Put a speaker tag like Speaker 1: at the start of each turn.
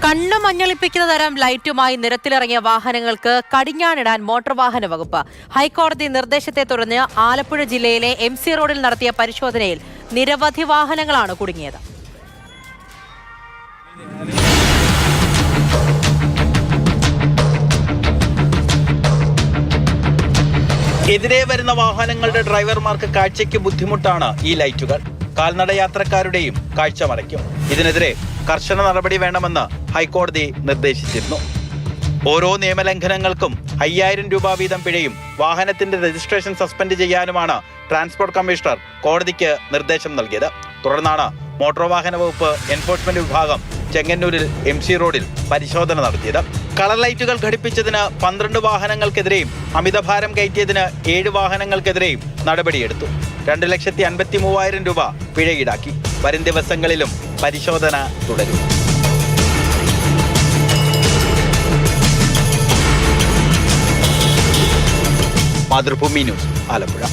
Speaker 1: കണ്ണു മഞ്ഞളിപ്പിക്കുന്ന തരം ലൈറ്റുമായി നിരത്തിലിറങ്ങിയ വാഹനങ്ങൾക്ക് കടിഞ്ഞാണിടാൻ മോട്ടോർ വാഹന വകുപ്പ്. ഹൈക്കോടതി നിർദ്ദേശത്തെ തുടർന്ന് ആലപ്പുഴ ജില്ലയിലെ MC റോഡിൽ നടത്തിയ പരിശോധനയിൽ നിരവധി വാഹനങ്ങളാണ് കുടുങ്ങിയത്.
Speaker 2: എതിരെ വരുന്ന വാഹനങ്ങളുടെ ഡ്രൈവർമാർക്ക് കാഴ്ചയ്ക്ക് ബുദ്ധിമുട്ടാണ് ഈ ലൈറ്റുകൾ. കാൽനട യാത്രക്കാരുടെയും കാഴ്ച മറയ്ക്കും. ഇതിനെതിരെ കർശന നടപടി വേണമെന്ന് ഹൈക്കോടതി നിർദ്ദേശിച്ചിരുന്നു. ഓരോ നിയമലംഘനങ്ങൾക്കും 5000 രൂപ വീതം പിഴയും വാഹനത്തിന്റെ രജിസ്ട്രേഷൻ സസ്പെൻഡ് ചെയ്യാനുമാണ് ട്രാൻസ്പോർട്ട് കമ്മീഷണർ കോടതിക്ക് നിർദ്ദേശം നൽകിയത്. തുടർന്നാണ് മോട്ടോർ വാഹന വകുപ്പ് എൻഫോഴ്സ്മെന്റ് വിഭാഗം ചെങ്ങന്നൂരിൽ MC റോഡിൽ പരിശോധന നടത്തിയത്. കളർ ലൈറ്റുകൾ ഘടിപ്പിച്ചതിന് 12 വാഹനങ്ങൾക്കെതിരെയും അമിതഭാരം കയറ്റിയതിന് 7 വാഹനങ്ങൾക്കെതിരെയും നടപടിയെടുത്തു. 2,53,000 രൂപ പിഴ ഈടാക്കി. വരും ദിവസങ്ങളിലും പരിശോധന തുടരും. മാതൃഭൂമി ന്യൂസ്, ആലപ്പുഴ.